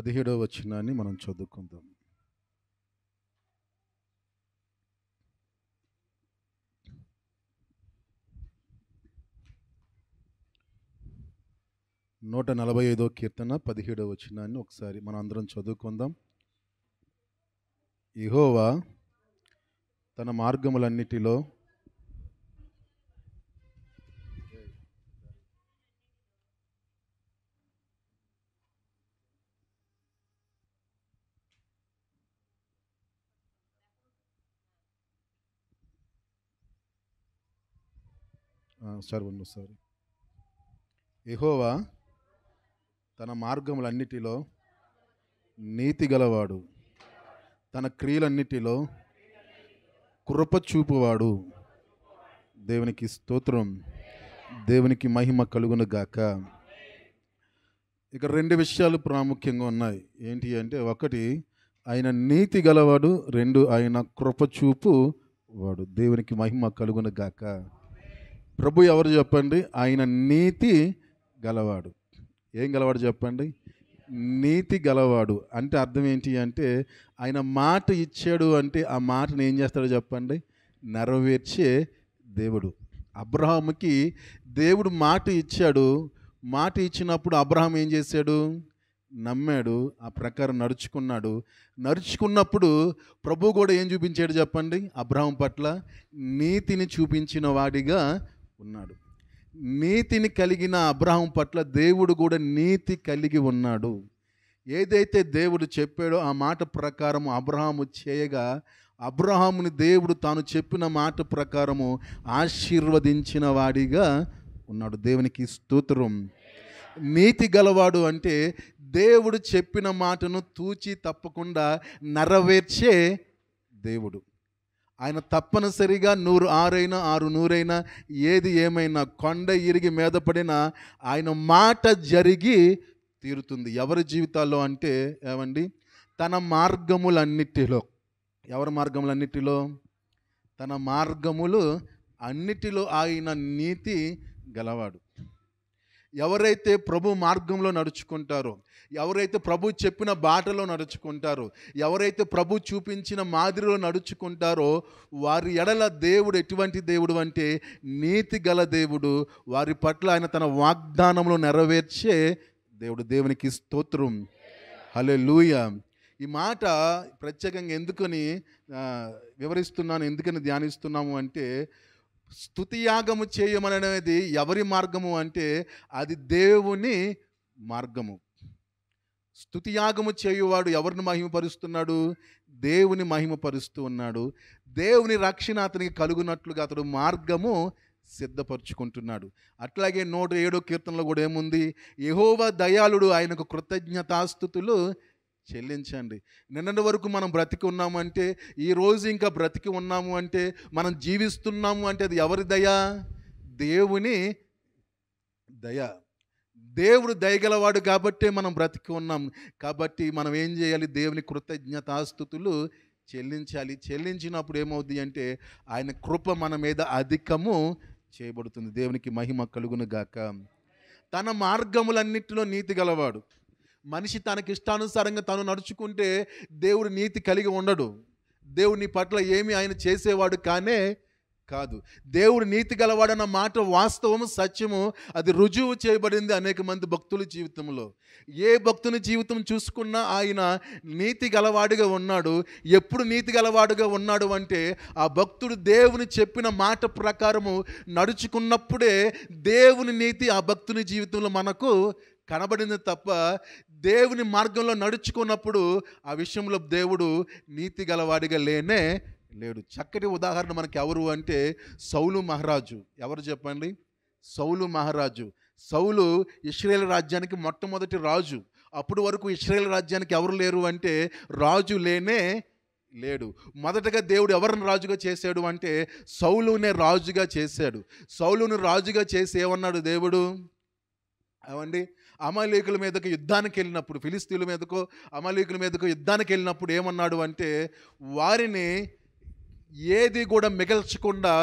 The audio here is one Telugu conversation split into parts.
17వ వచనాన్ని మనం చదువుకుందాం. నూట 45వ కీర్తన 17వ వచనాన్ని ఒకసారి మనం అందరం చదువుకుందాం. యెహోవా తన మార్గములన్నిటిలో యెహోవా తన మార్గములన్నిటిలో నీతి గలవాడు, తన క్రియలన్నిటిలో కృప చూపువాడు. దేవునికి స్తోత్రం, దేవునికి మహిమ కలుగును గాక. ఇక రెండు విషయాలు ప్రాముఖ్యంగా ఉన్నాయి. ఏంటి అంటే, ఒకటి ఆయన నీతి గలవాడు, రెండు ఆయన కృప చూపు వాడు. దేవునికి మహిమ కలుగును గాక. ప్రభు ఎవరు చెప్పండి? ఆయన నీతి గలవాడు. ఏం గలవాడు చెప్పండి? నీతి గలవాడు అంటే అర్థం ఏంటి అంటే, ఆయన మాట ఇచ్చాడు అంటే ఆ మాటను ఏం చేస్తాడో చెప్పండి? నెరవేర్చే దేవుడు. అబ్రహాముకి దేవుడు మాట ఇచ్చాడు. మాట ఇచ్చినప్పుడు అబ్రహాం ఏం చేశాడు? నమ్మాడు, ఆ ప్రకారం నడుచుకున్నాడు. నడుచుకున్నప్పుడు ప్రభు కూడా ఏం చూపించాడు చెప్పండి? అబ్రహాం పట్ల నీతిని చూపించిన వాడిగా ఉన్నాడు. నీతిని కలిగిన అబ్రహాం పట్ల దేవుడు కూడా నీతి కలిగి ఉన్నాడు. ఏదైతే దేవుడు చెప్పాడో ఆ మాట ప్రకారము అబ్రహాము చేయగా, అబ్రహాముని దేవుడు తాను చెప్పిన మాట ప్రకారము ఆశీర్వదించిన వాడిగా ఉన్నాడు. దేవునికి స్తోత్రం. నీతి గలవాడు అంటే దేవుడు చెప్పిన మాటను తూచి తప్పకుండా నెరవేర్చే దేవుడు. ఆయన తప్పనిసరిగా 100 ఆరైనా 6 100 ఏది ఏమైనా కొండ ఇరిగి మీద పడినా ఆయన మాట జరిగి తీరుతుంది. ఎవరి జీవితాల్లో అంటే ఏమండి? తన మార్గములన్నిటిలో. ఎవరి మార్గములన్నిటిలో? తన మార్గములు అన్నిటిలో ఆయన నీతి గలవాడు. ఎవరైతే ప్రభు మార్గంలో నడుచుకుంటారో, ఎవరైతే ప్రభు చెప్పిన బాటలో నడుచుకుంటారో, ఎవరైతే ప్రభు చూపించిన మాదిరిలో నడుచుకుంటారో వారి ఎడల దేవుడు ఎటువంటి దేవుడు అంటే నీతి గల దేవుడు. వారి పట్ల ఆయన తన వాగ్దానంలో నెరవేర్చే దేవుడు. దేవునికి స్తోత్రం, హల్లెలూయా. ఈ మాట ప్రత్యేకంగా ఎందుకని వివరిస్తున్నాను, ఎందుకని ధ్యానిస్తున్నాము అంటే, స్తుతియాగము చేయమనేది ఎవరి మార్గము అంటే అది దేవుని మార్గము. స్తుతియాగము చేయువాడు ఎవరిని మహిమపరుస్తున్నాడు? దేవుని మహిమపరుస్తూ ఉన్నాడు. దేవుని రక్షణ అతనికి కలుగునట్లుగా అతడు మార్గము సిద్ధపరుచుకుంటున్నాడు. అట్లాగే 107వ కీర్తనలో కూడా ఏముంది? యెహోవా దయాళుడు, ఆయనకు కృతజ్ఞతాస్తుతులు చెల్లించండి. నిన్నటి వరకు మనం బ్రతికి ఉన్నాము అంటే, ఈరోజు ఇంకా బ్రతికి ఉన్నాము అంటే, మనం జీవిస్తున్నాము అంటే అది ఎవరి దయ? దేవుని దయ. దేవుడు దయగలవాడు కాబట్టే మనం బ్రతికి ఉన్నాం. కాబట్టి మనం ఏం చేయాలి? దేవుని కృతజ్ఞతాస్తుతులు చెల్లించాలి. చెల్లించినప్పుడు ఏమవుద్ది అంటే ఆయన కృప మన మీద అధికము చేయబడుతుంది. దేవునికి మహిమ కలుగును గాక. తన మార్గములన్నిటిలో నీతి గలవాడు. మనిషి తనకిష్టానుసారంగా తాను నడుచుకుంటే దేవుడు నీతి కలిగి ఉండడు. దేవుడు నీ పట్ల ఏమి ఆయన చేసేవాడు కానే కాదు. దేవుడు నీతి గలవాడన్న మాట వాస్తవము, సత్యము. అది రుజువు చేయబడింది అనేక మంది భక్తుల జీవితంలో. ఏ భక్తుని జీవితం చూసుకున్నా ఆయన నీతి గలవాడుగా ఉన్నాడు. ఎప్పుడు నీతి గలవాడుగా ఉన్నాడు అంటే ఆ భక్తుడు దేవుని చెప్పిన మాట ప్రకారము నడుచుకున్నప్పుడే దేవుని నీతి ఆ భక్తుని జీవితంలో మనకు కనబడింది తప్ప దేవుని మార్గంలో నడుచుకున్నప్పుడు ఆ విషయంలో దేవుడు నీతి గలవాడిగా లేడు. చక్కటి ఉదాహరణ మనకి ఎవరు అంటే సౌలు మహారాజు. ఎవరు చెప్పండి? సౌలు మహారాజు. సౌలు ఇశ్రాయేలు రాజ్యానికి మొట్టమొదటి రాజు. అప్పుడు వరకు ఇశ్రాయేలు రాజ్యానికి ఎవరు లేరు అంటే రాజు లేడు. మొదటగా దేవుడు ఎవరిని రాజుగా చేశాడు అంటే సౌలునే రాజుగా చేశాడు. సౌలును రాజుగా చేసి ఏమన్నాడు దేవుడు? అవండి, అమాలేకుల మీదకు యుద్ధానికి వెళ్ళినప్పుడు, ఫిలిస్తీన్ల మీదకో అమాలేకుల మీదకో యుద్ధానికి వెళ్ళినప్పుడు ఏమన్నాడు అంటే వారిని ఏది కూడా మిగల్చకుండా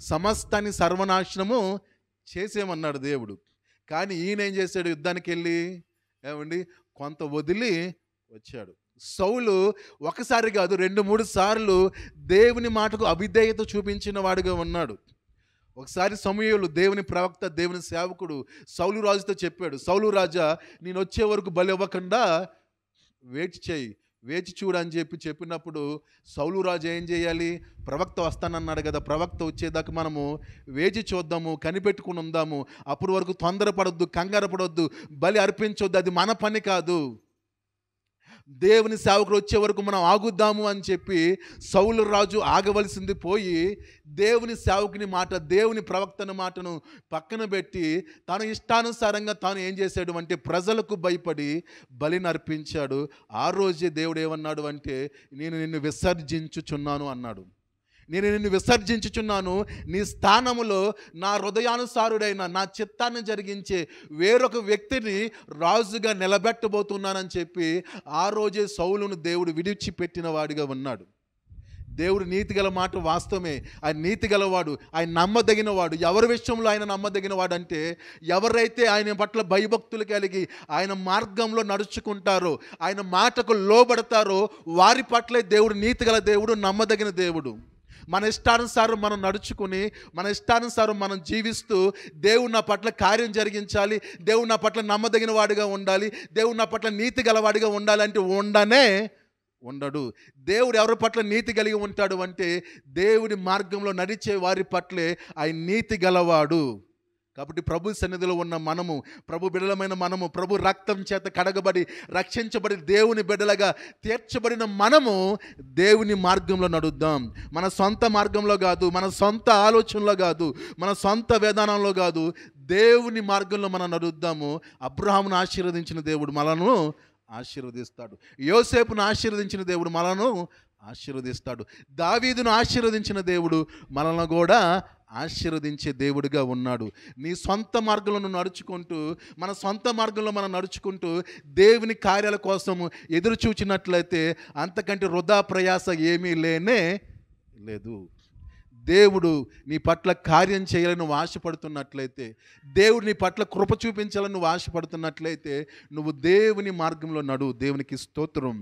సమస్తాన్ని సర్వనాశనము చేసేమన్నాడు దేవుడు. కానీ ఈయన ఏం చేశాడు? యుద్ధానికి వెళ్ళి ఏమండి కొంత వదిలి వచ్చాడు. సౌలు ఒకసారి కాదు 2-3 సార్లు దేవుని మాటకు అవిధేయత చూపించిన వాడిగా ఉన్నాడు. ఒకసారి సమూయేలు దేవుని ప్రవక్త, దేవుని సేవకుడు సౌలు రాజుతో చెప్పాడు, సౌలు రాజా, నేను వచ్చే వరకు బలి ఇవ్వకుండా వేచి చేయి, వేచి చూడని చెప్పినప్పుడు సౌలు రాజు ఏం చేయాలి? ప్రవక్త వస్తానన్నాడు కదా, ప్రవక్త వచ్చేదాకా మనము వేచి చూద్దాము, కనిపెట్టుకుని ఉందాము, అప్పటి వరకు తొందరపడొద్దు, కంగారు పడొద్దు, బలి అర్పించొద్దు, అది మన పని కాదు, దేవుని సేవకుడు వచ్చే వరకు మనం ఆగుద్దాము అని చెప్పి సౌలు రాజు ఆగవలసింది పోయి దేవుని సేవకుని మాట, దేవుని ప్రవక్తన మాటను పక్కన పెట్టి తన ఇష్టానుసారంగా తాను ఏం చేశాడు అంటే ప్రజలకు భయపడి బలిని అర్పించాడు. ఆ రోజే దేవుడు ఏమన్నాడు అంటే, నేను నిన్ను విసర్జించుచున్నాను అన్నాడు. నేను నిన్ను విసర్జించుచున్నాను, నీ స్థానములో నా హృదయానుసారుడైన, నా చిత్తాన్ని జరిగించే వేరొక వ్యక్తిని రాజుగా నిలబెట్టబోతున్నానని చెప్పి ఆ రోజే సౌలును దేవుడు విడిచిపెట్టిన వాడిగా ఉన్నాడు. దేవుడు నీతిగల మాట వాస్తవమే, ఆయన నీతిగలవాడు, ఆయన నమ్మదగినవాడు. ఎవరి విషయంలో ఆయన నమ్మదగినవాడు అంటే, ఎవరైతే ఆయన పట్ల భయభక్తులు కలిగి ఆయన మార్గంలో నడుచుకుంటారో, ఆయన మాటకు లోబడతారో వారి పట్లే దేవుడు నీతిగల దేవుడు, నమ్మదగిన దేవుడు. మన ఇష్టానుసారం మనం నడుచుకుని, మన ఇష్టానుసారం మనం జీవిస్తూ దేవుడు నా పట్ల కార్యం జరిగించాలి, దేవుడు నా పట్ల నమ్మదగిన వాడిగా ఉండాలి, దేవుడు నా పట్ల నీతి గలవాడిగా ఉండాలంటే ఉండడు. దేవుడు ఎవరి పట్ల నీతి కలిగి ఉంటాడు అంటే, దేవుడి మార్గంలో నడిచే వారి పట్లే ఆయన నీతి గలవాడు. కాబట్టి ప్రభు సన్నిధిలో ఉన్న మనము, ప్రభు బిడ్డలమైన మనము, ప్రభు రక్తం చేత కడగబడి రక్షించబడి దేవుని బిడ్డలుగా తీర్చబడిన మనము దేవుని మార్గంలో నడుద్దాం. మన సొంత మార్గంలో కాదు, మన సొంత ఆలోచనలో కాదు, మన సొంత విధానంలో కాదు, దేవుని మార్గంలో మనం నడుద్దాము. అబ్రహామును ఆశీర్వదించిన దేవుడు మనను ఆశీర్వదిస్తాడు. యోసేపును ఆశీర్వదించిన దేవుడు మనను ఆశీర్వదిస్తాడు. దావీదును ఆశీర్వదించిన దేవుడు మనల్ని కూడా ఆశీర్వదించే దేవుడిగా ఉన్నాడు. నీ సొంత మార్గంలో నువ్వు నడుచుకుంటూ, మన సొంత మార్గంలో మనం నడుచుకుంటూ దేవుని కార్యాల కోసం ఎదురు చూచినట్లయితే అంతకంటే వృధా ప్రయాస ఏమీ లేదు. దేవుడు నీ పట్ల కార్యం చేయాలని నువ్వు ఆశపడుతున్నట్లయితే, దేవుడు నీ పట్ల కృప చూపించాలని నువ్వు ఆశపడుతున్నట్లయితే, నువ్వు దేవుని మార్గంలో నడువు. దేవునికి స్తోత్రం.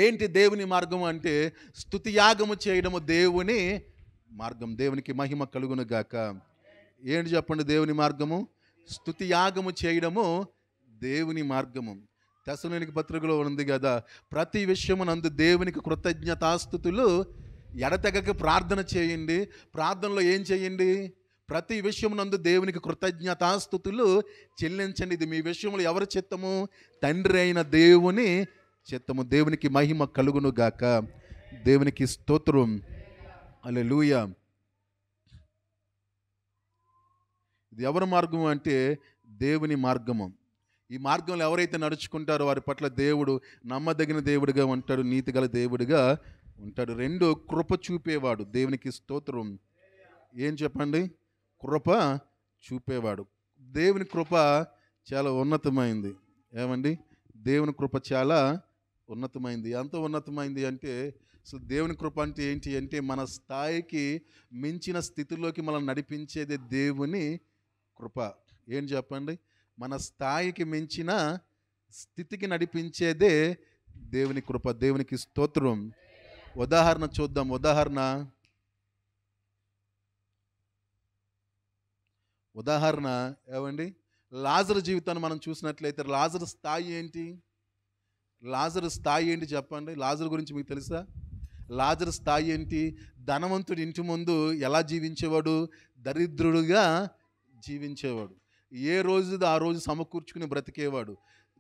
ఏంటి దేవుని మార్గం అంటే, స్తుతియాగము చేయడము దేవుని మార్గం. దేవునికి మహిమ కలుగును గాక. ఏంటి చెప్పండి దేవుని మార్గము? స్తుతియాగము చేయడము దేవుని మార్గము. తెస్సలోనికీ పత్రికలో ఉంది కదా, ప్రతి విషయమునందు దేవునికి కృతజ్ఞతాస్తుతులు ఎడతెగక ప్రార్థన చేయండి. ప్రార్థనలో ఏం చేయండి? ప్రతి విషయమునందు దేవునికి కృతజ్ఞతాస్తుతులు చెల్లించండి. ఇది మీ విషయంలో ఎవరి చిత్తము? తండ్రి అయిన దేవుని చిత్తము. దేవునికి మహిమ కలుగును గాక. దేవునికి స్తోత్రం. హల్లెలూయా. ఇది ఎవరి మార్గము అంటే దేవుని మార్గము. ఈ మార్గంలో ఎవరైతే నడుచుకుంటారో వారి పట్ల దేవుడు నమ్మదగిన దేవుడిగా ఉంటాడు, నీతిగల దేవుడిగా ఉంటాడు. 2 కృప చూపేవాడు. దేవునికి స్తోత్రం. ఏం చెప్పండి? కృప చూపేవాడు. దేవుని కృప చాలా ఉన్నతమైంది. ఏమండి? దేవుని కృప చాలా ఉన్నతమైంది. ఎంత ఉన్నతమైంది అంటే, అసలు దేవుని కృప అంటే ఏంటి అంటే, మన స్థాయికి మించిన స్థితిలోకి మనం నడిపించేది దేవుని కృప. ఏం చెప్పండి? మన స్థాయికి మించిన స్థితికి నడిపించేదే దేవుని కృప. దేవునికి స్తోత్రం. ఉదాహరణ చూద్దాం. ఉదాహరణ ఏమండి? లాజరు జీవితాన్ని మనం చూసినట్లయితే లాజరు స్థాయి ఏంటి? లాజరు స్థాయి ఏంటి చెప్పండి? లాజరు గురించి మీకు తెలుసా? లాజరు స్థాయి ఏంటి? ధనవంతుడి ఇంటి ముందు ఎలా జీవించేవాడు? దరిద్రుడుగా జీవించేవాడు. ఏ రోజుది ఆ రోజు సమకూర్చుకుని బ్రతికేవాడు.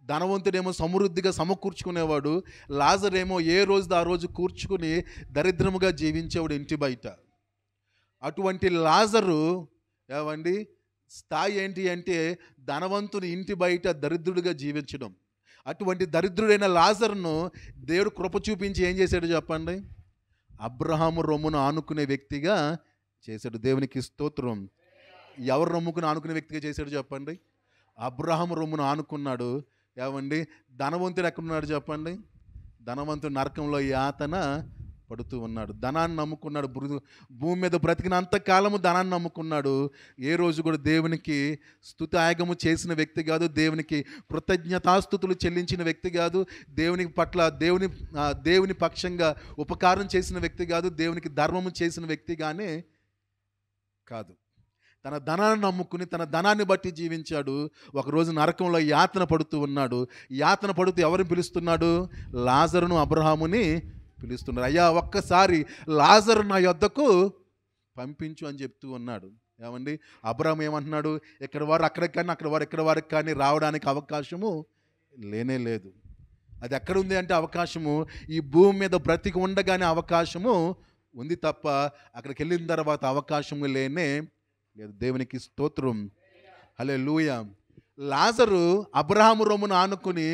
ధనవంతుడేమో సమృద్ధిగా సమకూర్చుకునేవాడు. లాజరేమో ఏ రోజుది ఆ రోజు కూర్చుకుని దరిద్రముగా జీవించేవాడు ఇంటి బయట. అటువంటి లాజరు ఏమండి స్థాయి ఏంటి అంటే, ధనవంతుని ఇంటి బయట దరిద్రుడిగా జీవించడం. అటువంటి దరిద్రుడైన లాజరును దేవుడు కృప చూపించి ఏం చేశాడు చెప్పండి? అబ్రహాము రొమ్మును ఆనుకునే వ్యక్తిగా చేశాడు. దేవునికి స్తోత్రం. ఎవరు రొమ్ముకుని ఆనుకునే వ్యక్తిగా చేశాడు చెప్పండి? అబ్రహాము రొమ్మును ఆనుకున్నాడు. ఏమండి? ధనవంతుడు ఎక్కడున్నాడు చెప్పండి? ధనవంతుడు నరకంలో యాతన పడుతూ ఉన్నాడు. ధనాన్ని నమ్ముకున్నాడు. భూమి మీద బ్రతికినంత కాలము ధనాన్ని నమ్ముకున్నాడు. ఏ రోజు కూడా దేవునికి స్తుతాయాగము చేసిన వ్యక్తి కాదు. దేవునికి కృతజ్ఞతాస్తుతులు చెల్లించిన వ్యక్తి కాదు. దేవుని పట్ల దేవుని పక్షంగా ఉపకారం చేసిన వ్యక్తి కాదు. దేవునికి ధర్మము చేసిన వ్యక్తిగానే కాదు. తన ధనాన్ని నమ్ముకుని తన ధనాన్ని బట్టి జీవించాడు. ఒకరోజు నరకంలో యాతన పడుతూ ఉన్నాడు. యాతన పడుతూ ఎవరిని పిలుస్తున్నాడు? లాజరును అబ్రహాముని పిలుస్తున్నారు. అయ్యా, ఒక్కసారి లాజరు నా యొద్దకు పంపించు అని చెప్తూ ఉన్నాడు. ఏమండి, అబ్రహాం ఏమంటున్నాడు? ఇక్కడ వారు అక్కడికి కానీ, అక్కడ వారు ఇక్కడ వారికి కానీ రావడానికి అవకాశము లేనే లేదు. అది ఎక్కడుంది అంటే అవకాశము ఈ భూమి మీద బ్రతికి ఉండగానే అవకాశము ఉంది తప్ప అక్కడికి వెళ్ళిన తర్వాత అవకాశము లేనే లేదు. దేవునికి స్తోత్రం. హల్లెలూయా. లాజరు అబ్రహాము రొమ్మును ఆనుకుని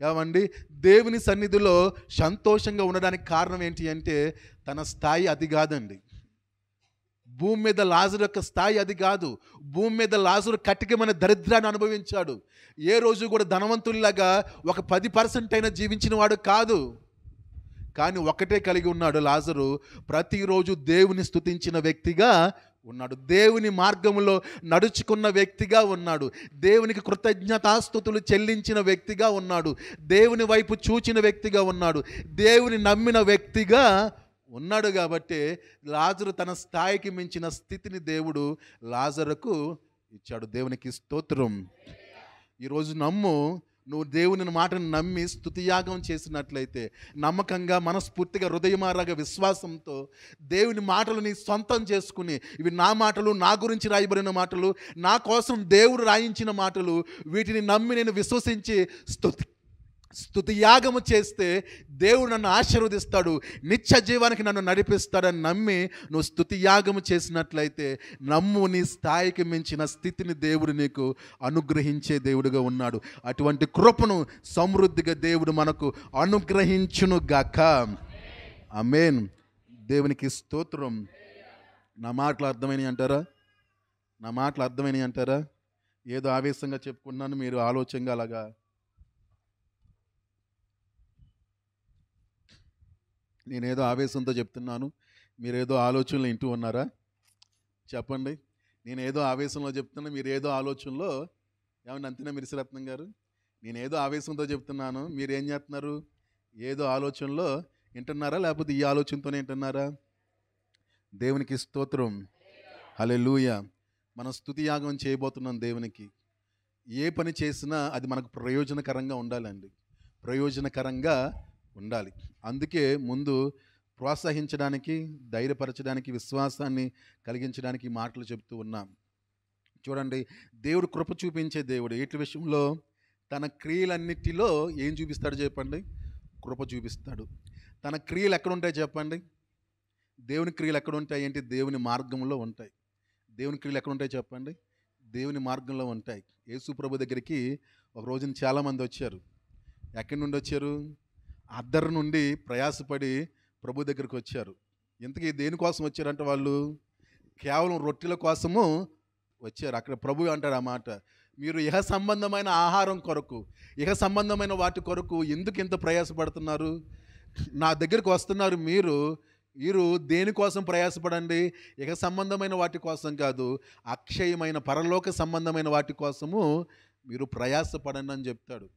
ఏమండి దేవుని సన్నిధిలో సంతోషంగా ఉండడానికి కారణం ఏంటి అంటే తన స్థాయి అది కాదండి. భూమి మీద లాజరు యొక్క స్థాయి అది కాదు. భూమి మీద లాజరు కటికమైన దరిద్రాన్ని అనుభవించాడు. ఏ రోజు కూడా ధనవంతుల్లాగా ఒక 10% అయినా జీవించిన వాడు కాదు. కానీ ఒకటే కలిగి ఉన్నాడు లాజరు, ప్రతిరోజు దేవుని స్తుతించిన వ్యక్తిగా ఉన్నాడు. దేవుని మార్గంలో నడుచుకున్న వ్యక్తిగా ఉన్నాడు. దేవునికి కృతజ్ఞతాస్తుతులు చెల్లించిన వ్యక్తిగా ఉన్నాడు. దేవుని వైపు చూచిన వ్యక్తిగా ఉన్నాడు. దేవుని నమ్మిన వ్యక్తిగా ఉన్నాడు. కాబట్టి లాజరు తన స్థాయికి మించిన స్థితిని దేవుడు లాజరుకు ఇచ్చాడు. దేవునికి స్తోత్రం. ఈరోజు నువ్వు దేవుని మాటను నమ్మి స్తుతియాగం చేసినట్లయితే, నమ్మకంగా మనస్ఫూర్తిగా హృదయమారగా విశ్వాసంతో దేవుని మాటలు నీ సొంతం చేసుకుని, ఇవి నా మాటలు, నా గురించి రాయబడిన మాటలు, నా కోసం దేవుడు రాయించిన మాటలు, వీటిని నమ్మి నేను విశ్వసించి స్తుతియాగము చేస్తే దేవుడు నన్ను ఆశీర్వదిస్తాడు, నిత్య జీవానికి నన్ను నడిపిస్తాడని నమ్మి నువ్వు స్తుతియాగము చేసినట్లయితే నీ స్థాయికి మించిన స్థితిని దేవుడు నీకు అనుగ్రహించే దేవుడుగా ఉన్నాడు. అటువంటి కృపను సమృద్ధిగా దేవుడు మనకు అనుగ్రహించును గాక. ఆమేన్. దేవునికి స్తోత్రం. నా మాటలు అర్థమైనవి అంటారా? ఏదో ఆవేశంగా చెప్పుకున్నాను, మీరు ఆలోచనగా అలాగా నేనేదో ఆవేశంతో చెప్తున్నాను, మీరేదో ఆలోచనలో వింటూ ఉన్నారా? చెప్పండి. నేనేదో ఆవేశంలో చెప్తున్నా, మీరు ఏదో ఆలోచనలో ఏమన్నా అంతేనా మిరిసిరత్నం గారు? నేనేదో ఆవేశంతో చెప్తున్నాను, మీరు ఏం చేస్తున్నారు? ఏదో ఆలోచనలో వింటున్నారా, లేకపోతే ఈ ఆలోచనతోనే వింటున్నారా? దేవునికి స్తోత్రం. హల్లెలూయా. మనం స్తుతియాగం చేయబోతున్నాం దేవునికి. ఏ పని చేసినా అది మనకు ప్రయోజనకరంగా ఉండాలండి. ప్రయోజనకరంగా ఉండాలి. అందుకే ముందు ప్రోత్సహించడానికి, ధైర్యపరచడానికి, విశ్వాసాన్ని కలిగించడానికి మాటలు చెప్తూ ఉన్నాం. చూడండి, దేవుడు కృప చూపించే దేవుడు. వీటి విషయంలో తన క్రియలన్నిటిలో ఏం చూపిస్తాడు చెప్పండి? కృప చూపిస్తాడు. తన క్రియలు ఎక్కడుంటాయి చెప్పండి? దేవుని క్రియలు ఎక్కడుంటాయి అంటే దేవుని మార్గంలో ఉంటాయి. దేవుని క్రియలు ఎక్కడుంటాయి చెప్పండి? దేవుని మార్గంలో ఉంటాయి. యేసు ప్రభు దగ్గరికి ఒక రోజున చాలామంది వచ్చారు. ఎక్కడి నుండి వచ్చారు? అద్దరు నుండి ప్రయాసపడి ప్రభు దగ్గరికి వచ్చారు. ఇంతకీ దేనికోసం వచ్చారంటే వాళ్ళు కేవలం రొట్టెల కోసము వచ్చారు. అక్కడ ప్రభు అంటాడు ఆ మాట, మీరు ఇహ సంబంధమైన ఆహారం కొరకు, ఇహ సంబంధమైన వాటి కొరకు ఎందుకు ఇంత ప్రయాసపడుతున్నారు? నా దగ్గరికి వస్తున్నారు మీరు దేనికోసం ప్రయాసపడండి? ఇహ సంబంధమైన వాటి కోసం కాదు, అక్షయమైన పరలోక సంబంధమైన వాటి కోసము మీరు ప్రయాసపడండి అని చెప్తాడు.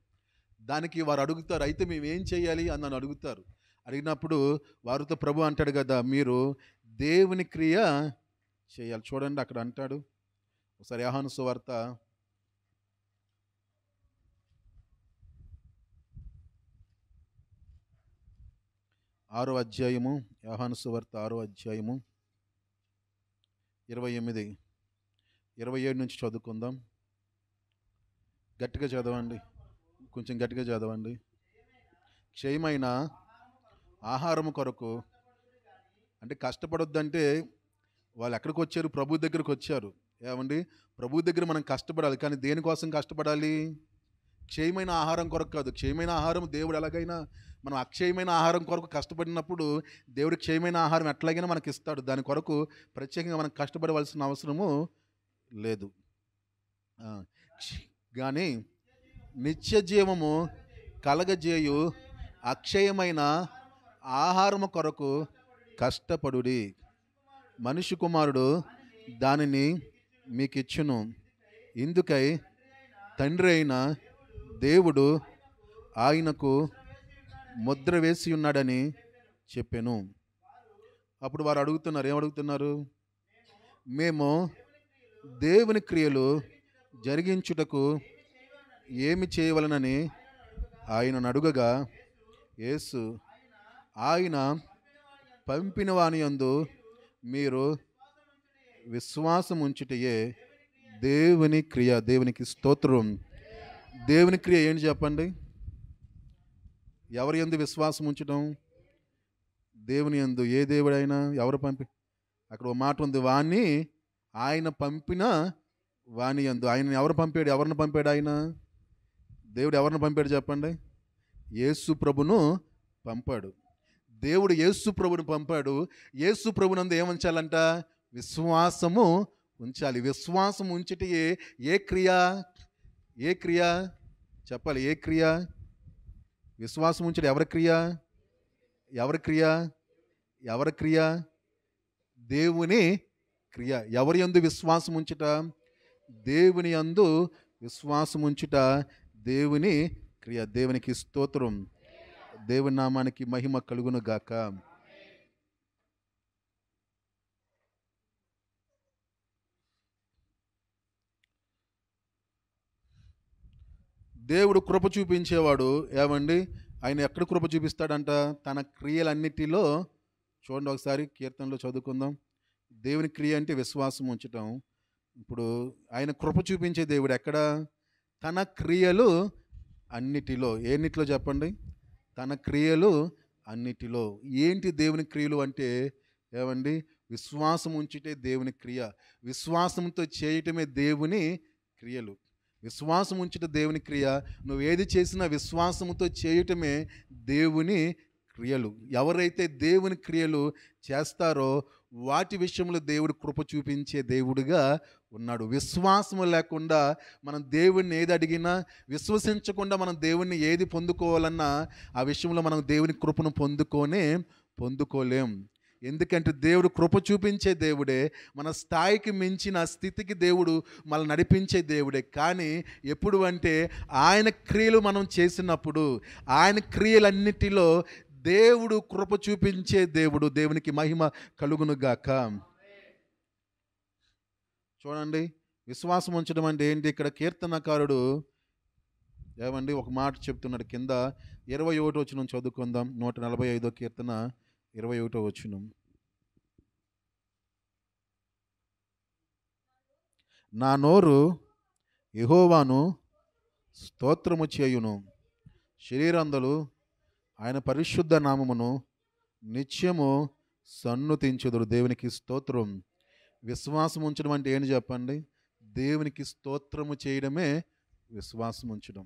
దానికి వారు అడుగుతారు, అయితే మేము ఏం చేయాలి అని నన్ను అడుగుతారు. అడిగినప్పుడు వారితో ప్రభు అంటాడు కదా, మీరు దేవుని క్రియ చేయాలి. చూడండి అక్కడ అంటాడు, ఒకసారి యోహాను సువార్త 6వ అధ్యాయము, యోహాను సువార్త 6వ అధ్యాయము 28, 27 నుంచి చదువుకుందాం. గట్టిగా చదవండి, కొంచెం గట్టిగా చదవండి. క్షయమైన ఆహారము కొరకు అంటే కష్టపడొద్దంటే వాళ్ళు ఎక్కడికి వచ్చారు? ప్రభు దగ్గరికి వచ్చారు. ఏమండి, ప్రభు దగ్గర మనం కష్టపడాలి. కానీ దేనికోసం కష్టపడాలి? క్షయమైన ఆహారం కొరకు కాదు. క్షయమైన ఆహారం దేవుడు ఎలాగైనా, మనం అక్షయమైన ఆహారం కొరకు కష్టపడినప్పుడు దేవుడు క్షయమైన ఆహారం ఎట్లాగైనా మనకి ఇస్తాడు. దాని కొరకు ప్రత్యేకంగా మనం కష్టపడవలసిన అవసరము లేదు. కానీ నిత్య జీవము కలగజేయు అక్షయమైన ఆహారము కొరకు కష్టపడుడి. మనిషి కుమారుడు దానిని మీకు ఇచ్చును. ఇందుకై తండ్రి అయిన దేవుడు ఆయనకు ముద్ర వేసి ఉన్నాడని చెప్పాను. అప్పుడు వారు అడుగుతున్నారు, ఏమడుగుతున్నారు? మేము దేవుని క్రియలు జరిగించుటకు ఏమి చేయవలనని ఆయనను అడుగగా, యేసు ఆయన పంపిన వాని యందు మీరు విశ్వాసం ఉంచుటయే దేవుని క్రియ. దేవునికి స్తోత్రం. దేవుని క్రియ ఏంటి చెప్పండి? ఎవరి యందు విశ్వాసం ఉంచడం? దేవుని యందు. ఏ దేవుడైనా ఎవరు అక్కడ ఒక మాట ఉంది, వాణ్ణి ఆయన పంపిన వాణి యందు. ఆయన ఎవరు పంపాడు? ఎవరిని పంపాడు ఆయన? దేవుడు ఎవరిని పంపాడు చెప్పండి? యేసు ప్రభును పంపాడు. దేవుడు యేసు ప్రభుని పంపాడు. యేసు ప్రభునందు ఏముంచాలంట? విశ్వాసము ఉంచాలి. విశ్వాసం ఉంచితే ఏ క్రియ? ఏ క్రియ చెప్పాలి? ఏ క్రియ? విశ్వాసం ఉంచడం ఎవరి క్రియ? ఎవరి క్రియ? ఎవరి క్రియ? దేవుని క్రియ. ఎవరి యందు విశ్వాసం ఉంచుట? దేవుని యందు విశ్వాసం ఉంచుట దేవుని క్రియ. దేవునికి స్తోత్రం. దేవుని నామానికి మహిమ కలుగును గాక. దేవుడు కృప చూపించేవాడు. ఏమండి, ఆయన ఎక్కడ కృప చూపిస్తాడంట? తన క్రియలన్నిటిలో. చూడండి ఒకసారి కీర్తనలో చదువుకుందాం. దేవుని క్రియ అంటే విశ్వాసం ఉంచటం. ఇప్పుడు ఆయన కృప చూపించే దేవుడు ఎక్కడ? తన క్రియలు అన్నిటిలో. ఎన్నిటిలో చెప్పండి? తన క్రియలు అన్నిటిలో. ఏంటి దేవుని క్రియలు అంటే? ఏమండి, విశ్వాసం ఉంచితే దేవుని క్రియ. విశ్వాసంతో చేయటమే దేవుని క్రియలు. విశ్వాసం ఉంచుట దేవుని క్రియ. నువ్వు ఏది చేసినా విశ్వాసంతో చేయటమే దేవుని క్రియలు. ఎవరైతే దేవుని క్రియలు చేస్తారో వాటి విషయంలో దేవుడు కృప చూపించే దేవుడిగా ఉన్నాడు. విశ్వాసము లేకుండా మనం దేవుణ్ణి ఏది అడిగినా, విశ్వసించకుండా మనం దేవుణ్ణి ఏది పొందుకోవాలన్నా ఆ విషయంలో మనం దేవుని కృపను పొందుకోలేం. ఎందుకంటే దేవుడు కృప చూపించే దేవుడే. మన స్థాయికి మించిన స్థితికి దేవుడు మనల్ని నడిపించే దేవుడే. కానీ ఎప్పుడు అంటే ఆయన క్రియలు మనం చేసినప్పుడు, ఆయన క్రియలన్నిటిలో దేవుడు కృప చూపించే దేవుడు. దేవునికి మహిమ కలుగును గాక. చూడండి, విశ్వాసం ఉంచడం అంటే ఏంటి? ఇక్కడ కీర్తనకారుడు ఏమండి ఒక మాట చెప్తున్నాడు. కింద 21వ వచనం చదువుకుందాం. 145వ కీర్తన 21వ వచనం. నా నోరు యెహోవాను స్తోత్రము చేయును, శరీరందలు ఆయన పరిశుద్ధ నామమును నిత్యము సన్నుతించుదురు. దేవునికి స్తోత్రం. విశ్వాసం ఉంచడం అంటే ఏంటి చెప్పండి? దేవునికి స్తోత్రము చేయడమే విశ్వాసం ఉంచడం.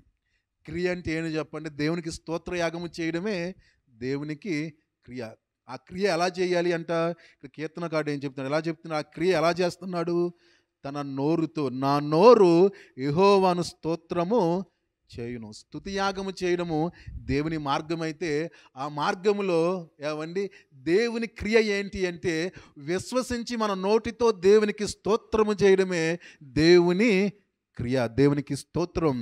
క్రియ అంటే ఏంటి చెప్పండి? దేవునికి స్తోత్రయాగము చేయడమే దేవునికి క్రియ. ఆ క్రియ ఎలా చేయాలి అంట? ఇక్కడ కీర్తనకారుడు ఏం చెప్తున్నాడు? ఎలా చెప్తున్నాడు? ఆ క్రియ ఎలా చేస్తున్నాడు? తన నోరుతో. నా నోరు యెహోవాను స్తోత్రము చేయును. స్తుతియాగము చేయడము దేవుని మార్గం అయితే, ఆ మార్గములో ఏమండి దేవుని క్రియ ఏంటి అంటే విశ్వసించి మన నోటితో దేవునికి స్తోత్రము చేయడమే దేవుని క్రియ. దేవునికి స్తోత్రం.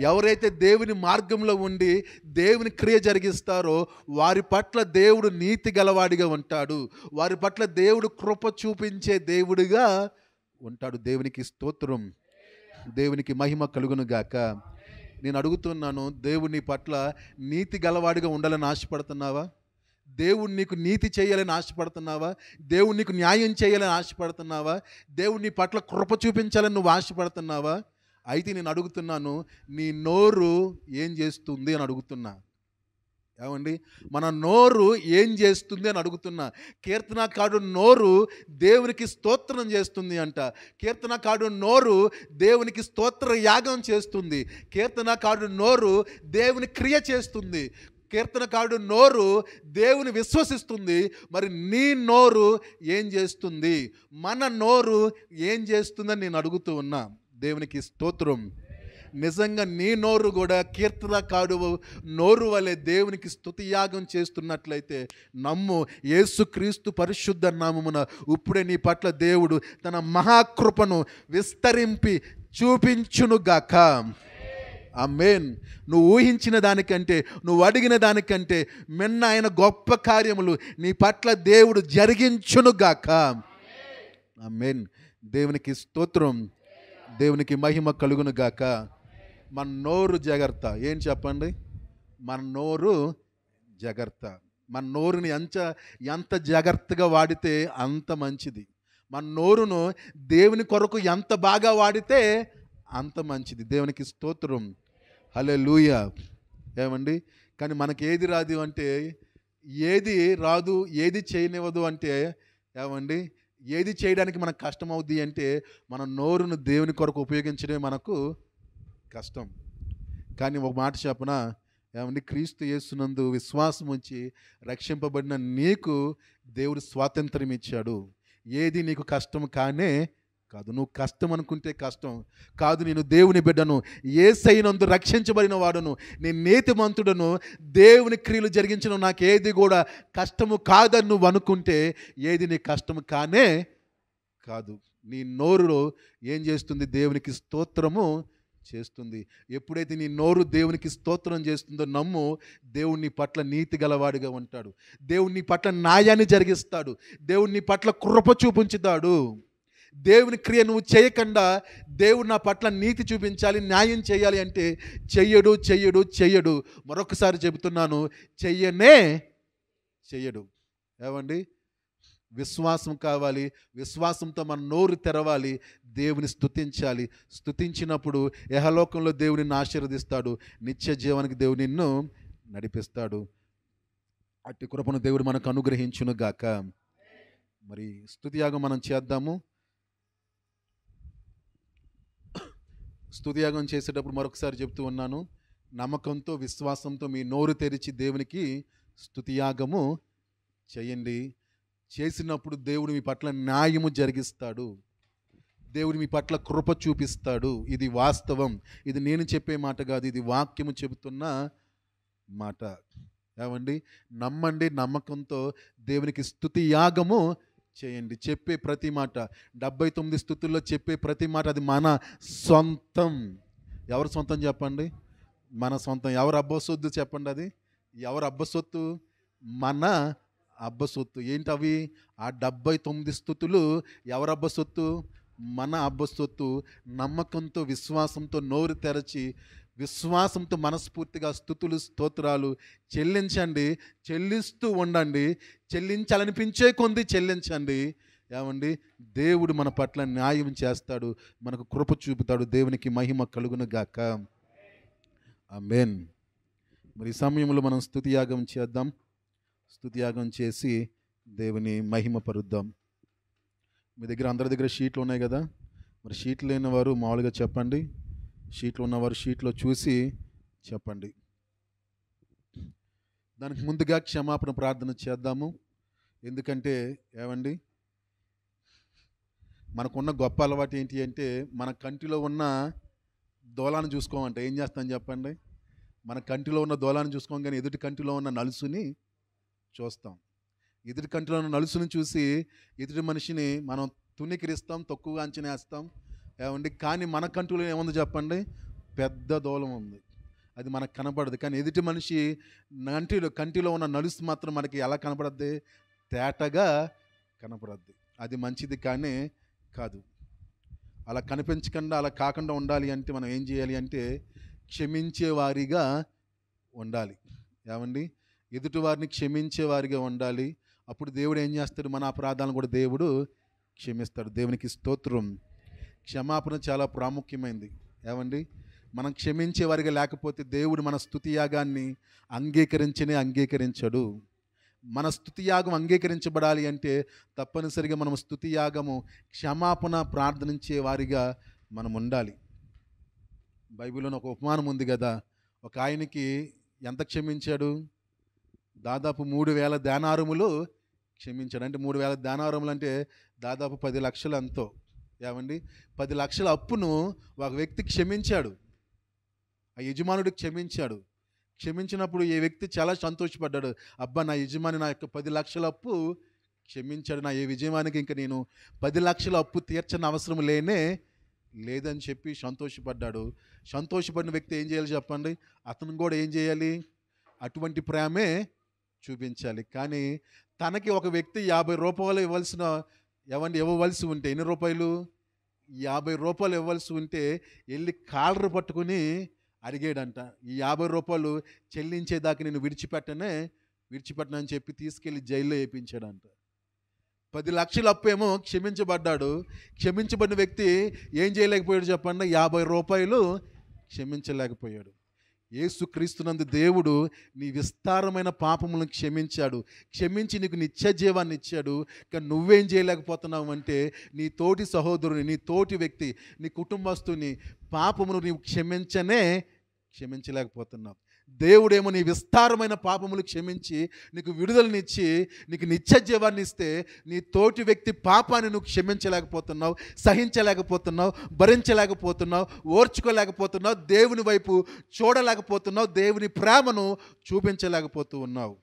ఎవరైతే దేవుని మార్గంలో ఉండి దేవుని క్రియ జరిగిస్తారో వారి పట్ల దేవుడు నీతి గలవాడిగా ఉంటాడు. వారి పట్ల దేవుడు కృప చూపించే దేవుడిగా ఉంటాడు. దేవునికి స్తోత్రం. దేవునికి మహిమ కలుగును గాక. నేను అడుగుతున్నాను, దేవుని పట్ల నీతి గలవాడిగా ఉండాలని ఆశపడుతున్నావా? దేవుడు నీకు నీతి చేయాలని ఆశపడుతున్నావా? దేవుడు నీకు న్యాయం చేయాలని ఆశపడుతున్నావా? దేవుడు నీ పట్ల కృప చూపించాలని నువ్వు ఆశపడుతున్నావా? అయితే నేను అడుగుతున్నాను, నీ నోరు ఏం చేస్తుంది అని అడుగుతున్నా. ఏమండి, మన నోరు ఏం చేస్తుంది అని అడుగుతున్నా. కీర్తనకారుడు నోరు దేవునికి స్తోత్రం చేస్తుంది అంట. కీర్తనకారుడు నోరు దేవునికి స్తోత్ర యాగం చేస్తుంది. కీర్తనకారుడు నోరు దేవుని క్రియ చేస్తుంది. కీర్తనకారుడు నోరు దేవుని విశ్వసిస్తుంది. మరి నీ నోరు ఏం చేస్తుంది? మన నోరు ఏం చేస్తుందని నేను అడుగుతూ ఉన్నా. దేవునికి స్తోత్రం. నిజంగా నీ నోరు కూడా కీర్తనకారుడు నోరు వలె దేవునికి స్తుతియాగం చేస్తున్నట్లయితే నమ్ము, యేసుక్రీస్తు పరిశుద్ధ నామమున ఇప్పుడే నీ పట్ల దేవుడు తన మహాకృపను విస్తరింపి చూపించునుగాక. ఆమేన్. నువ్వు ఊహించిన దానికంటే, నువ్వు అడిగిన దానికంటే మిన్న ఆయన గొప్ప కార్యములు నీ పట్ల దేవుడు జరిగించునుగాక. ఆమేన్. దేవునికి స్తోత్రం, దేవునికి మహిమ కలుగునుగాక. మన నోరు జాగ్రత్త. ఏం చెప్పండి? మన నోరు జాగ్రత్త. మన నోరుని ఎంత జాగ్రత్తగా వాడితే అంత మంచిది. మన నోరును దేవుని కొరకు ఎంత బాగా వాడితే అంత మంచిది. దేవునికి స్తోత్రం. హల్లెలూయా. ఏమండి? కానీ మనకి ఏది రాదు అంటే, ఏది రాదు, ఏది చేయనివ్వదు అంటే ఏమండి, ఏది చేయడానికి మనకు కష్టం అవుద్ది అంటే మన నోరును దేవుని కొరకు ఉపయోగించడమే మనకు కష్టం. కానీ ఒక మాట చెప్పనా ఏమండి, క్రీస్తు యేసునందు విశ్వాసం ఉంచి రక్షింపబడిన నీకు దేవుడు స్వాతంత్రం ఇచ్చాడు. ఏది నీకు కష్టం కానే కాదు. నువ్వు కష్టం అనుకుంటే కష్టం కాదు. నేను దేవుని బిడ్డను, యేసయ్యనందు రక్షించబడిన వాడును, నేను నీతిమంతుడను, దేవుని క్రియలు జరిగించడం నాకు ఏది కూడా కష్టము కాదని నువ్వు అనుకుంటే ఏది నీ కష్టము కానే కాదు. నీ నోరులో ఏం చేస్తుంది? దేవునికి స్తోత్రము చేస్తుంది. ఎప్పుడైతే నీ నోరు దేవునికి స్తోత్రం చేస్తుందో నమ్ము, దేవుడు నీ పట్ల నీతి గలవాడిగా ఉంటాడు. దేవుడు నీ పట్ల న్యాయాన్ని జరిగిస్తాడు. దేవుడు నీ పట్ల కృప చూపించుతాడు. దేవుని క్రియ నువ్వు చేయకుండా దేవుడు నా పట్ల నీతి చూపించాలి, న్యాయం చేయాలి అంటే చెయ్యడు చెయ్యడు చెయ్యడు. మరొకసారి చెబుతున్నాను, చెయ్యడు. ఏమండి? విశ్వాసం కావాలి. విశ్వాసంతో మన నోరు తెరవాలి, దేవుని స్తుతించాలి. స్తుతించినప్పుడు యెహలోకంలో దేవుడు నిన్ను ఆశీర్వదిస్తాడు, నిత్య జీవానికి దేవుడు నిన్ను నడిపిస్తాడు. అట్టి కృపను దేవుడు మనకు అనుగ్రహించును గాక. మరి స్తుతియాగం మనం చేద్దాము. స్తుతియాగం చేసేటప్పుడు మరొకసారి చెప్తూ ఉన్నాను, నమ్మకంతో విశ్వాసంతో మీ నోరు తెరిచి దేవునికి స్తుతియాగము చేయండి. చేసినప్పుడు దేవుడు మీ పట్ల న్యాయము జరిగిస్తాడు. దేవుడు మీ పట్ల కృప చూపిస్తాడు. ఇది వాస్తవం. ఇది నేను చెప్పే మాట కాదు, ఇది వాక్యము చెబుతున్న మాట. ఏమండి? నమ్మండి. నమ్మకంతో దేవునికి స్తుతియాగము చేయండి. చెప్పే ప్రతి మాట, 79 స్తుతుల్లో చెప్పే ప్రతి మాట అది మన సొంతం. ఎవరు సొంతం చెప్పండి? మన సొంతం. ఎవరు అబ్బసొత్తు చెప్పండి? అది ఎవరు అబ్బసొత్తు? మన అబ్బసొత్తు. ఏంటి అవి? ఆ 79 స్తుతులు ఎవరు అబ్బసొత్తు? మన అబ్బసొత్తు. నమ్మకంతో విశ్వాసంతో నోరు తెరచి విశ్వాసంతో మనస్ఫూర్తిగా స్తుతులు స్తోత్రాలు చెల్లించండి. చెల్లిస్తూ ఉండండి. చెల్లించాలనిపించే కొంది చెల్లించండి. ఏమండి? దేవుడు మన పట్ల న్యాయం చేస్తాడు, మనకు కృప చూపుతాడు. దేవునికి మహిమ కలుగును గాక. ఆమేన్. మరి ఈ సమయంలో మనం స్తుతియాగం చేద్దాం. స్తుతియాగం చేసి దేవుని మహిమ పరుద్దాం. మీ దగ్గర అందరి దగ్గర షీట్లు ఉన్నాయి కదా? మరి షీట్లు లేని వారు మామూలుగా చెప్పండి. షీట్లు ఉన్నవారు షీట్లో చూసి చెప్పండి. దానికి ముందుగా క్షమాపణ ప్రార్థన చేద్దాము. ఎందుకంటే ఏమండి, మనకున్న గొప్ప అలవాటు ఏంటి అంటే, మన కంటిలో ఉన్న దోలాన్ని చూసుకోమంటే ఏం చేస్తాం చెప్పండి? మన కంటిలో ఉన్న దోలాన్ని చూసుకోం, కానీ ఎదుటి కంటిలో ఉన్న నలుసుని చూస్తాం. ఎదుటి కంటిలో ఉన్న నలుసుని చూసి ఎదుటి మనిషిని మనం తుణికిరిస్తాం, తక్కువగా అంచనా వేస్తాం. ఏమండి? కానీ మన కంటిలో ఏముంది చెప్పండి? పెద్ద దూలం ఉంది. అది మనకు కనపడదు. కానీ ఎదుటి మనిషి కంటిలో ఉన్న నలుసు మాత్రం మనకి ఎలా కనపడద్ది? తేటగా కనపడద్ది. అది మంచిది కానీ కాదు. అలా కనిపించకుండా, అలా కాకుండా ఉండాలి అంటే మనం ఏం చేయాలి అంటే క్షమించే వారిగా ఉండాలి. ఏమండి? ఎదుటి వారిని క్షమించే వారిగా ఉండాలి. అప్పుడు దేవుడు ఏం చేస్తాడు? మన అపరాధాలను కూడా దేవుడు క్షమిస్తాడు. దేవునికి స్తోత్రం. క్షమాపణ చాలా ప్రాముఖ్యమైనది. ఏమండి? మనం క్షమించే వారిగా లేకపోతే దేవుడు మన స్తుతియాగాన్ని అంగీకరించడు. మన స్తుతియాగం అంగీకరించబడాలి అంటే తప్పనిసరిగా మనం స్తుతియాగము క్షమాపణ ప్రార్థనించే వారిగా మనం ఉండాలి. బైబిల్లో ఒక ఉపమానం ఉంది కదా. ఒక ఆయనకి ఎంత క్షమించాడు? దాదాపు 3000 దేనారములు క్షమించాడు. అంటే 3000 దేనారములు అంటే దాదాపు 10 లక్షలు ఎంతో. ఏమండి? 10 లక్షల అప్పును ఒక వ్యక్తి క్షమించాడు. ఆ యజమానుడు క్షమించాడు. క్షమించినప్పుడు ఈ వ్యక్తి చాలా సంతోషపడ్డాడు. అబ్బా, నా యజమాని నా యొక్క 10 లక్షల అప్పు క్షమించాడు. నా ఈ యజమానికి ఇంక నేను 10 లక్షల అప్పు తీర్చని అవసరం లేదని చెప్పి సంతోషపడ్డాడు. సంతోషపడిన వ్యక్తి ఏం చేయాలి చెప్పండి? అతను కూడా ఏం చేయాలి? అటువంటి ప్రేమే చూపించాలి. కానీ తనకి ఒక వ్యక్తి 50 రూపాయలు ఇవ్వవలసి ఉంటే, ఎన్ని రూపాయలు? 50 రూపాయలు ఇవ్వవలసి ఉంటే వెళ్ళి కాలర్ పట్టుకుని అడిగాడంట. ఈ 50 రూపాయలు చెల్లించేదాకా నేను విడిచిపెట్టనని చెప్పి తీసుకెళ్ళి జైల్లో వేయించాడంట. 10 లక్షల అప్పు ఏమో క్షమించబడ్డాడు. క్షమించబడిన వ్యక్తి ఏం చేయలేకపోయాడు చెప్పండి? 50 రూపాయలు క్షమించలేకపోయాడు. యేసుక్రీస్తునందు దేవుడు నీ విస్తారమైన పాపములను క్షమించి నీకు నిత్య జీవాన్ని ఇచ్చాడు. కానీ నువ్వేం చేయలేకపోతున్నావు అంటే, నీ తోటి సహోదరుని, నీ తోటి వ్యక్తి, నీ కుటుంబస్తుని పాపమును నీవు క్షమించలేకపోతున్నావు. దేవుడేమో నీ విస్తారమైన పాపములు క్షమించి నీకు విడుదలనిచ్చి నీకు నిత్య జీవాన్ని ఇస్తే, నీ తోటి వ్యక్తి పాపాన్ని నువ్వు క్షమించలేకపోతున్నావు, సహించలేకపోతున్నావు, భరించలేకపోతున్నావు, ఓర్చుకోలేకపోతున్నావు, దేవుని వైపు చూడలేకపోతున్నావు, దేవుని ప్రేమను చూపించలేకపోతూ ఉన్నావు.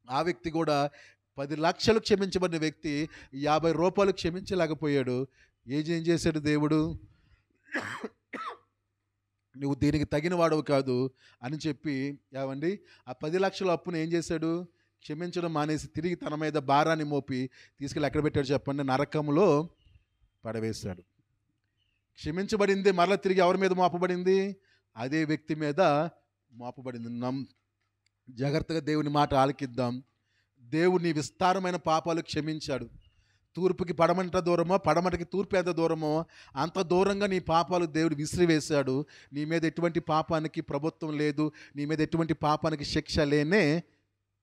ఆ వ్యక్తి కూడా 10 లక్షలు క్షమించబడిన వ్యక్తి 50 రూపాయలు క్షమించలేకపోయాడు. ఏం చేశాడు దేవుడు? నువ్వు దీనికి తగిన వాడవు కాదు అని చెప్పి ఆ 10 లక్షల అప్పును ఏం చేశాడు? క్షమించడం మానేసి తిరిగి తన మీద భారాన్ని మోపి తీసుకెళ్ళి ఎక్కడ పెట్టాడు చెప్పండి? నరకంలో పడవేశాడు. క్షమించబడింది మరలా తిరిగి ఎవరి మీద మోపబడింది? అదే వ్యక్తి మీద మోపబడింది. జాగ్రత్తగా దేవుని మాట ఆలకిద్దాం. దేవుని విస్తారమైన పాపాలు క్షమించాడు. తూర్పుకి పడమట దూరమో, పడమటకి తూర్పు ఎంత దూరమో అంత దూరంగా నీ పాపాలు దేవుడు విసిరివేశాడు. నీ మీద ఎటువంటి పాపానికి ప్రభుత్వం లేదు, నీ మీద ఎటువంటి పాపానికి శిక్ష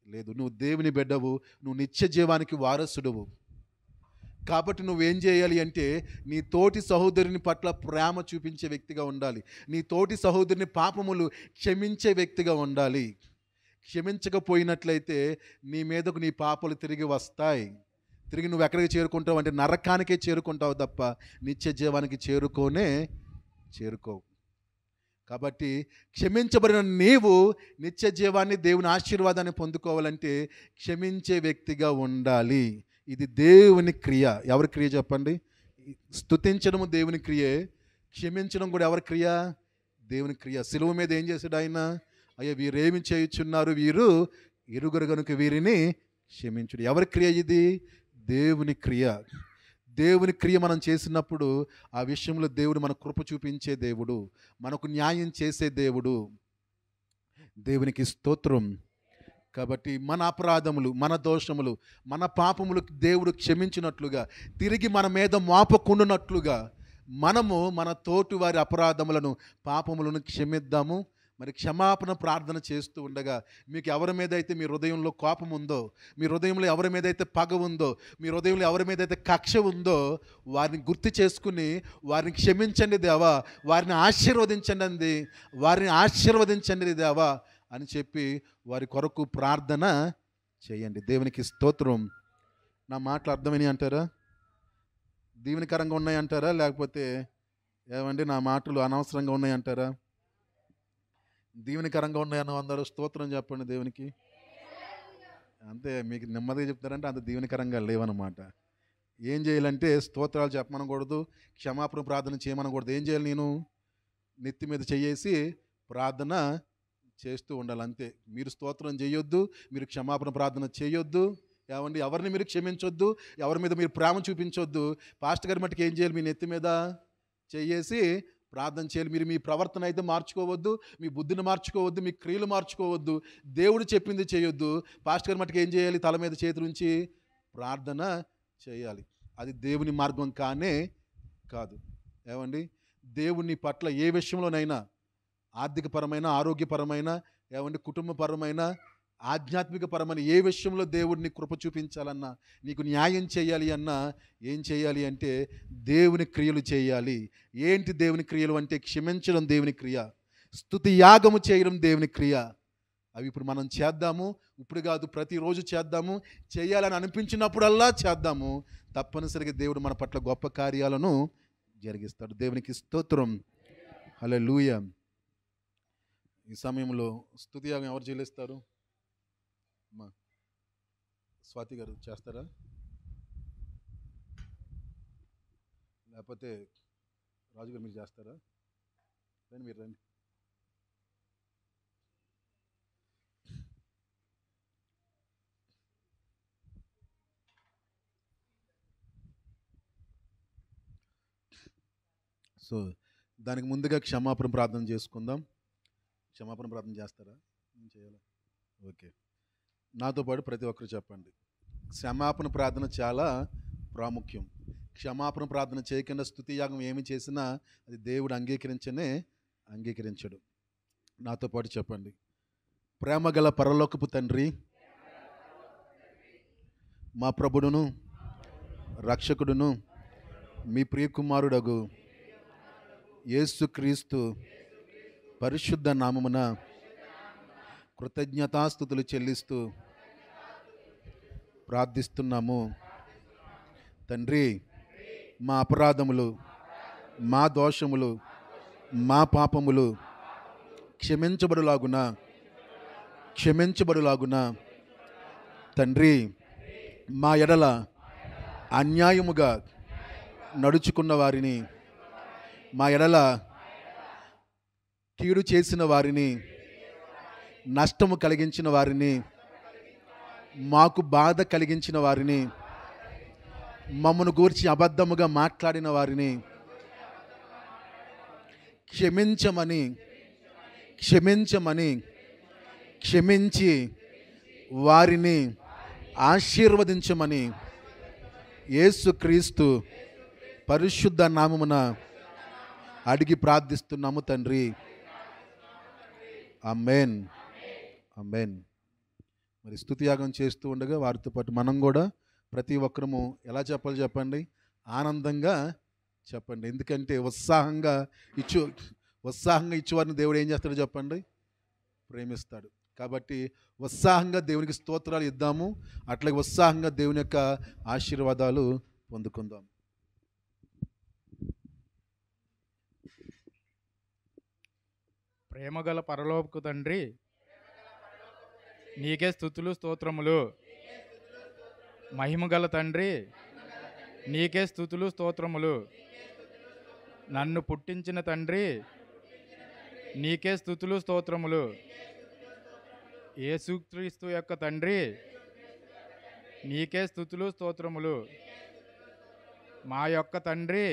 లేదు. నువ్వు దేవుని బిడ్డవు, నువ్వు నిత్య జీవానికి వారసుడువు. కాబట్టి నువ్వేం చేయాలి అంటే, నీ తోటి సహోదరుని పట్ల ప్రేమ చూపించే వ్యక్తిగా ఉండాలి. నీ తోటి సహోదరుని పాపములు క్షమించే వ్యక్తిగా ఉండాలి. క్షమించకపోయినట్లయితే నీ మీదకు నీ పాపాలు తిరిగి వస్తాయి. తిరిగి నువ్వు ఎక్కడికి చేరుకుంటావు అంటే నరకానికే చేరుకుంటావు తప్ప నిత్య జీవానికి చేరుకోవు. కాబట్టి క్షమించబడిన నీవు నిత్య జీవాన్ని, దేవుని ఆశీర్వాదాన్ని పొందుకోవాలంటే క్షమించే వ్యక్తిగా ఉండాలి. ఇది దేవుని క్రియ. ఎవరి క్రియ చెప్పండి? స్తుతించడము దేవుని క్రియే, క్షమించడం కూడా ఎవరి క్రియ? దేవుని క్రియ. సిలువ మీద ఏం చేశాడు ఆయన? అయ్యా, వీరేమి చేయుచున్నారు, వీరు ఎరుగరు గనుక వీరిని క్షమించుడు. ఎవరి క్రియ ఇది? దేవుని క్రియ. దేవుని క్రియ మనం చేసినప్పుడు ఆ విషయంలో దేవుడు మన కృప చూపించే దేవుడు, మనకు న్యాయం చేసే దేవుడు. దేవునికి స్తోత్రం. కాబట్టి మన అపరాధములు, మన దోషములు, మన పాపములు దేవుడు క్షమించినట్లుగా, తిరిగి మన మీద మోపకుండునట్లుగా మనము మన తోటి వారి అపరాధములను, పాపములను క్షమిద్దాము. మరి క్షమాపణ ప్రార్థన చేస్తూ ఉండగా మీకు ఎవరి మీద అయితే మీ హృదయంలో కోపం ఉందో, మీ హృదయంలో ఎవరి మీద అయితే పగ ఉందో, మీ హృదయంలో ఎవరి మీద అయితే కక్ష ఉందో వారిని గుర్తు చేసుకుని వారిని క్షమించండి దేవా, వారిని ఆశీర్వదించండి దేవా అని చెప్పి వారి కొరకు ప్రార్థన చేయండి. దేవునికి స్తోత్రం. నా మాటలు అర్థమని అంటారా? దీవెనకరంగా ఉన్నాయంటారా? లేకపోతే నా మాటలు అనవసరంగా ఉన్నాయంటారా? దీవెనకరంగా ఉన్నాయన్న అందరూ స్తోత్రం చెప్పండి దేవునికి. అంతే, మీకు నెమ్మదిగా చెప్తారంటే అంత దీవెనకరంగా లేవన్నమాట. ఏం చేయాలంటే స్తోత్రాలు చెప్పమనకూడదు, క్షమాపణ ప్రార్థన చేయమనకూడదు. ఏం చేయాలి? నేను నెత్తి మీద చేసి ప్రార్థన చేస్తూ ఉండాలి. అంతే. మీరు స్తోత్రం చేయొద్దు, మీరు క్షమాపణ ప్రార్థన చేయొద్దు. ఎవరిని మీరు క్షమించొద్దు, ఎవరి మీద మీరు ప్రేమ చూపించొద్దు. పాస్టర్ గారి మట్టుకు ఏం చేయాలి? మీ నెత్తి మీద చేసి ప్రార్థన చేయాలి. మీరు మీ ప్రవర్తన అయితే మార్చుకోవద్దు, మీ బుద్ధిని మార్చుకోవద్దు, మీ క్రియలు మార్చుకోవద్దు, దేవుడు చెప్పింది చేయొద్దు. పాస్టర్ గారి మట్టుకు ఏం చేయాలి? తల మీద చేతులు ఉంచి ప్రార్థన చేయాలి. అది దేవుని మార్గం కాదు. దేవుని పట్ల ఏ విషయంలోనైనా, ఆర్థికపరమైన, ఆరోగ్యపరమైన, కుటుంబపరమైన, ఆధ్యాత్మికపరమైన ఏ విషయంలో దేవుడిని కృప చూపించాలన్నా, నీకు న్యాయం చేయాలి అన్నా ఏం చేయాలి అంటే దేవుని క్రియలు చేయాలి. ఏంటి దేవుని క్రియలు అంటే? క్షమించడం దేవుని క్రియ, స్తుతి యాగము చేయడం దేవుని క్రియ. అవి ఇప్పుడు మనం చేద్దాము. ఇప్పుడు కాదు, ప్రతిరోజు చేద్దాము. చేయాలని అనిపించినప్పుడల్లా చేద్దాము. తప్పనిసరిగా దేవుడు మన పట్ల గొప్ప కార్యాలను జరిగిస్తాడు. దేవునికి స్తోత్రం. హల్లెలూయా. ఈ సమయంలో స్తుతి యాగం ఎవరు చెల్లిస్తారు? అమ్మా స్వాతి గారు చేస్తారా? లేకపోతే రాజుగారు మీరు చేస్తారా? రండి, మీరు రండి. సో దానికి ముందుగా క్షమాపణ ప్రార్థన చేసుకుందాం. క్షమాపణ ప్రార్థన చేస్తారా? నేను చేయాలా? ఓకే. నాతో పాటు ప్రతి ఒక్కరు చెప్పండి. క్షమాపణ ప్రార్థన చాలా ప్రాముఖ్యం. క్షమాపణ ప్రార్థన చేయకుండా స్తుతి యాగం ఏమి చేసినా అది దేవుడు అంగీకరించడు. నాతో పాటు చెప్పండి. ప్రేమగల పరలోకపు తండ్రి, మా ప్రభుడును రక్షకుడును మీ ప్రియకుమారుడగు యేసుక్రీస్తు పరిశుద్ధ నామమున కృతజ్ఞతాస్తుతులు చెల్లిస్తూ ప్రార్థిస్తున్నాము. తండ్రి, మా అపరాధములు, మా దోషములు, మా పాపములు క్షమించబడులాగున తండ్రి, మా ఎడల అన్యాయముగా నడుచుకున్న వారిని, మా ఎడల కీడు చేసిన వారిని, నష్టము కలిగించిన వారిని, మాకు బాధ కలిగించిన వారిని, మమ్మను గూర్చి అబద్ధముగా మాట్లాడిన వారిని క్షమించి వారిని ఆశీర్వదించమని యేసుక్రీస్తు పరిశుద్ధ నామమున అడిగి ప్రార్థిస్తున్నాము తండ్రి. ఆమేన్, ఆమేన్. మరి స్తుతియాగం చేస్తూ ఉండగా వారితో పాటు మనం కూడా ప్రతి ఒక్కరము ఎలా చెప్పాలి చెప్పండి? ఆనందంగా చెప్పండి. ఎందుకంటే ఉత్సాహంగా ఇచ్చేవారిని దేవుడు ఏం చేస్తాడో చెప్పండి? ప్రేమిస్తాడు. కాబట్టి ఉత్సాహంగా దేవునికి స్తోత్రాలు ఇద్దాము. అట్లాగే ఉత్సాహంగా దేవుని యొక్క ఆశీర్వాదాలు పొందుకుందాం. ప్రేమగల పరలోకపు తండ్రి, నీకే స్తుతులు స్తోత్రములు. మహిమగల తండ్రి, నీకే స్తుతులు స్తోత్రములు. నన్ను పుట్టించిన తండ్రి, నీకే స్తుతులు స్తోత్రములు. యేసుక్రీస్తు యొక్క తండ్రి, నీకే స్తుతులు స్తోత్రములు. మా యొక్క తండ్రి,